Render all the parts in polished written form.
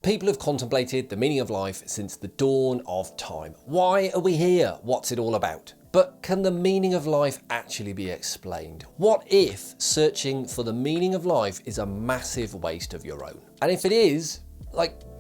People have contemplated the meaning of life since the dawn of time. Why are we here? What's it all about? But can the meaning of life actually be explained? What if searching for the meaning of life is a massive waste of your own? And if it is,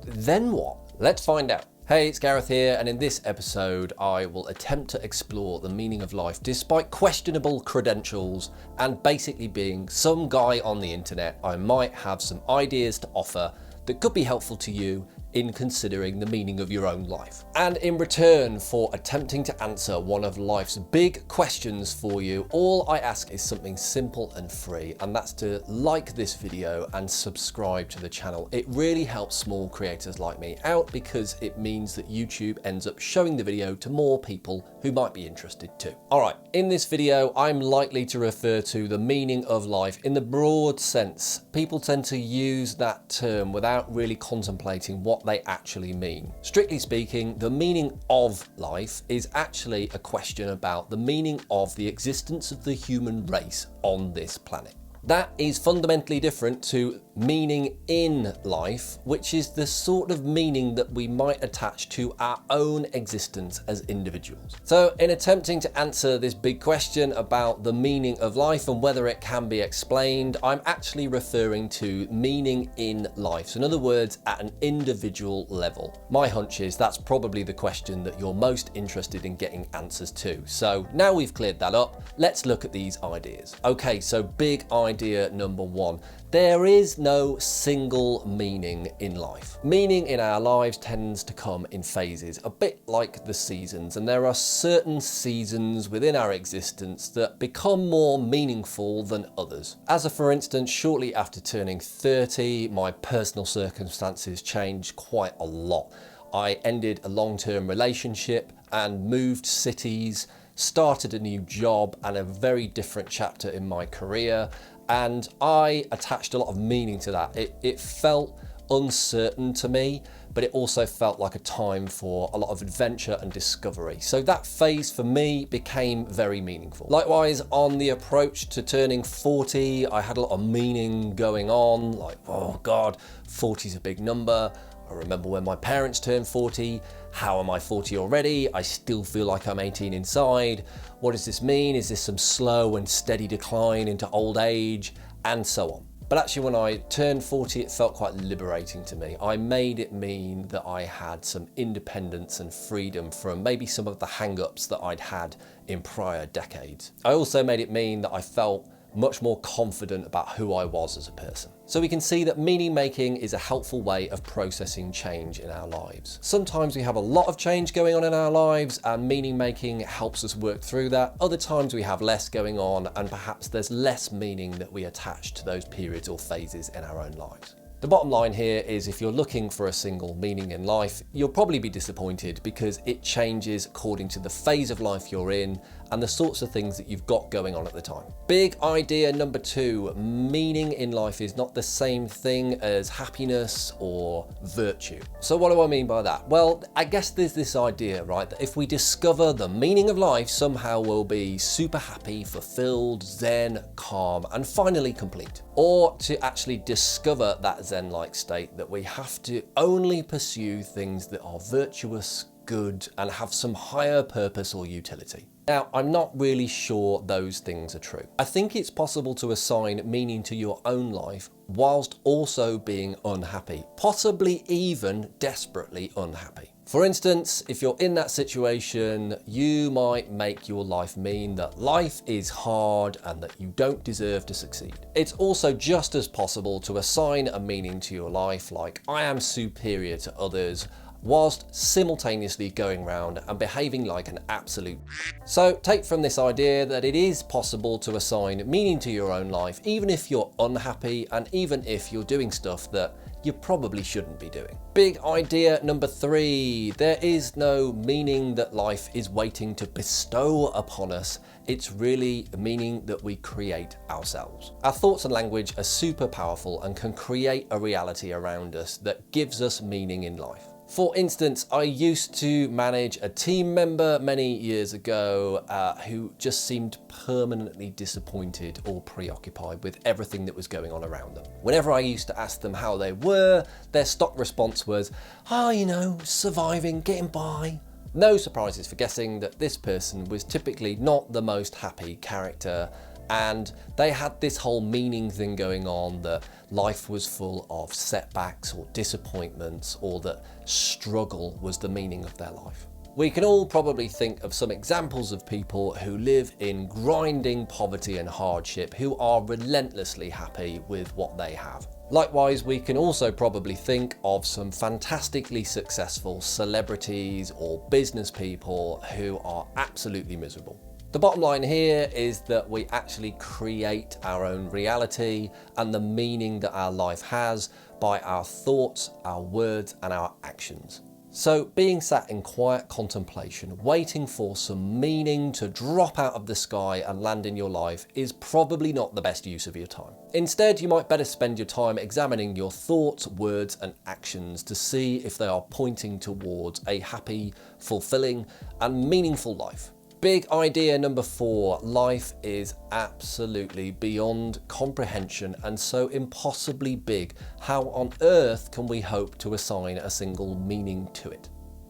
then what? Let's find out. Hey, it's Gareth here, and in this episode, I will attempt to explore the meaning of life despite questionable credentials and basically being some guy on the internet. I might have some ideas to offer that could be helpful to you in considering the meaning of your own life. And in return for attempting to answer one of life's big questions for you, all I ask is something simple and free, and that's to like this video and subscribe to the channel. It really helps small creators like me out because it means that YouTube ends up showing the video to more people who might be interested too. All right, in this video, I'm likely to refer to the meaning of life in the broad sense. People tend to use that term without really contemplating what they actually mean. Strictly speaking, the meaning of life is actually a question about the meaning of the existence of the human race on this planet. That is fundamentally different to meaning in life, which is the sort of meaning that we might attach to our own existence as individuals. So in attempting to answer this big question about the meaning of life and whether it can be explained, I'm actually referring to meaning in life. So in other words, at an individual level. My hunch is that's probably the question that you're most interested in getting answers to. So now we've cleared that up, let's look at these ideas. Okay, so big idea number one. There is no single meaning in life. Meaning in our lives tends to come in phases, a bit like the seasons, and there are certain seasons within our existence that become more meaningful than others. As for instance, shortly after turning 30, my personal circumstances changed quite a lot. I ended a long-term relationship and moved cities, started a new job and a very different chapter in my career. And I attached a lot of meaning to that. It felt uncertain to me, but it also felt like a time for a lot of adventure and discovery. So that phase for me became very meaningful. Likewise, on the approach to turning 40, I had a lot of meaning going on, like, oh God, 40 is a big number. I remember when my parents turned 40, how am I 40 already? I still feel like I'm 18 inside. What does this mean? Is this some slow and steady decline into old age? And so on. But actually when I turned 40, it felt quite liberating to me. I made it mean that I had some independence and freedom from maybe some of the hang-ups that I'd had in prior decades. I also made it mean that I felt much more confident about who I was as a person. So we can see that meaning making is a helpful way of processing change in our lives. Sometimes we have a lot of change going on in our lives and meaning making helps us work through that. Other times we have less going on and perhaps there's less meaning that we attach to those periods or phases in our own lives. The bottom line here is if you're looking for a single meaning in life, you'll probably be disappointed because it changes according to the phase of life you're in and the sorts of things that you've got going on at the time. Big idea number two, meaning in life is not the same thing as happiness or virtue. So what do I mean by that? Well, I guess there's this idea, right, that if we discover the meaning of life, somehow we'll be super happy, fulfilled, zen, calm, and finally complete. Or to actually discover that zen-like state, that we have to only pursue things that are virtuous, good, and have some higher purpose or utility. Now, I'm not really sure those things are true. I think it's possible to assign meaning to your own life whilst also being unhappy, possibly even desperately unhappy. For instance, if you're in that situation, you might make your life mean that life is hard and that you don't deserve to succeed. It's also just as possible to assign a meaning to your life like, I am superior to others, whilst simultaneously going around and behaving like an absolute. So take from this idea that it is possible to assign meaning to your own life even if you're unhappy and even if you're doing stuff that you probably shouldn't be doing. Big idea number three, there is no meaning that life is waiting to bestow upon us. It's really the meaning that we create ourselves. Our thoughts and language are super powerful and can create a reality around us that gives us meaning in life. For instance, I used to manage a team member many years ago who just seemed permanently disappointed or preoccupied with everything that was going on around them. Whenever I used to ask them how they were, their stock response was, "Oh, you know, surviving, getting by." No surprises for guessing that this person was typically not the most happy character, and they had this whole meaning thing going on that life was full of setbacks or disappointments, or that struggle was the meaning of their life. We can all probably think of some examples of people who live in grinding poverty and hardship who are relentlessly happy with what they have. Likewise, we can also probably think of some fantastically successful celebrities or business people who are absolutely miserable. The bottom line here is that we actually create our own reality and the meaning that our life has by our thoughts, our words, and our actions. So being sat in quiet contemplation, waiting for some meaning to drop out of the sky and land in your life is probably not the best use of your time. Instead, you might better spend your time examining your thoughts, words, and actions to see if they are pointing towards a happy, fulfilling, and meaningful life. Big idea number 4, life is absolutely beyond comprehension and so impossibly big. How on earth can we hope to assign a single meaning to it?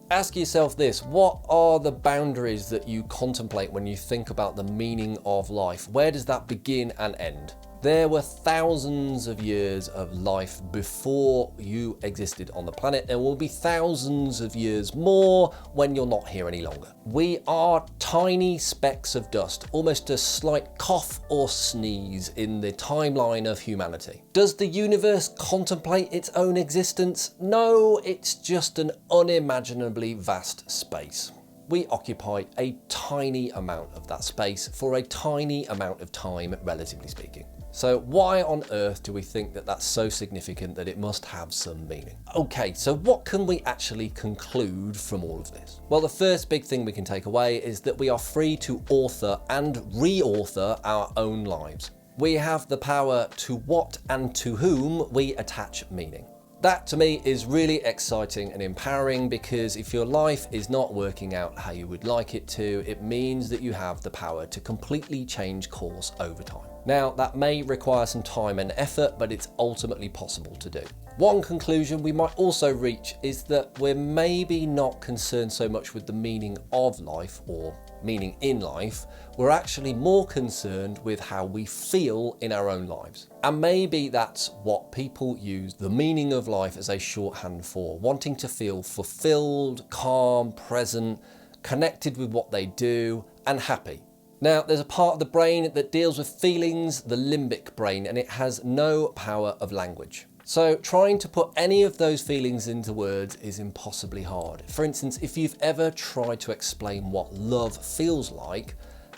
Ask yourself this: what are the boundaries that you contemplate when you think about the meaning of life? Where does that begin and end? There were thousands of years of life before you existed on the planet. There will be thousands of years more when you're not here any longer. We are tiny specks of dust, almost a slight cough or sneeze in the timeline of humanity. Does the universe contemplate its own existence? No, it's just an unimaginably vast space. We occupy a tiny amount of that space for a tiny amount of time, relatively speaking. So why on earth do we think that that's so significant that it must have some meaning? Okay, so what can we actually conclude from all of this? Well, the first big thing we can take away is that we are free to author and re-author our own lives. We have the power to what and to whom we attach meaning. That to me is really exciting and empowering, because if your life is not working out how you would like it to, it means that you have the power to completely change course over time. Now, that may require some time and effort, but it's ultimately possible to do. One conclusion we might also reach is that we're maybe not concerned so much with the meaning of life or meaning in life. We're actually more concerned with how we feel in our own lives. And maybe that's what people use the meaning of life as a shorthand for, wanting to feel fulfilled, calm, present, connected with what they do, and happy. Now, there's a part of the brain that deals with feelings, the limbic brain, and it has no power of language. So trying to put any of those feelings into words is impossibly hard. For instance, if you've ever tried to explain what love feels like,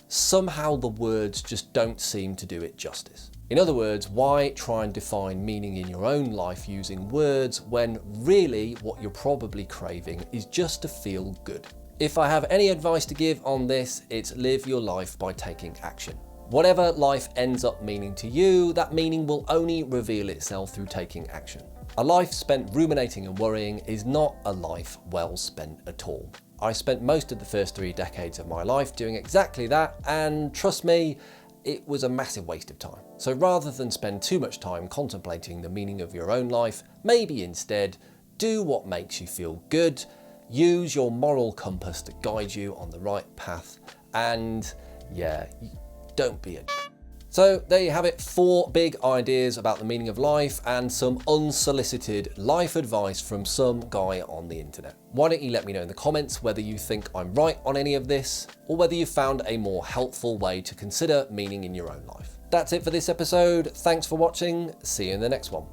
somehow the words just don't seem to do it justice. In other words, why try and define meaning in your own life using words when really what you're probably craving is just to feel good? If I have any advice to give on this, it's live your life by taking action. Whatever life ends up meaning to you, that meaning will only reveal itself through taking action. A life spent ruminating and worrying is not a life well spent at all. I spent most of the first 3 decades of my life doing exactly that, and trust me, it was a massive waste of time. So rather than spend too much time contemplating the meaning of your own life, maybe instead do what makes you feel good. Use your moral compass to guide you on the right path, and yeah, don't be a... So there you have it, 4 big ideas about the meaning of life and some unsolicited life advice from some guy on the internet. Why don't you let me know in the comments whether you think I'm right on any of this, or whether you found a more helpful way to consider meaning in your own life. That's it for this episode. Thanks for watching. See you in the next one.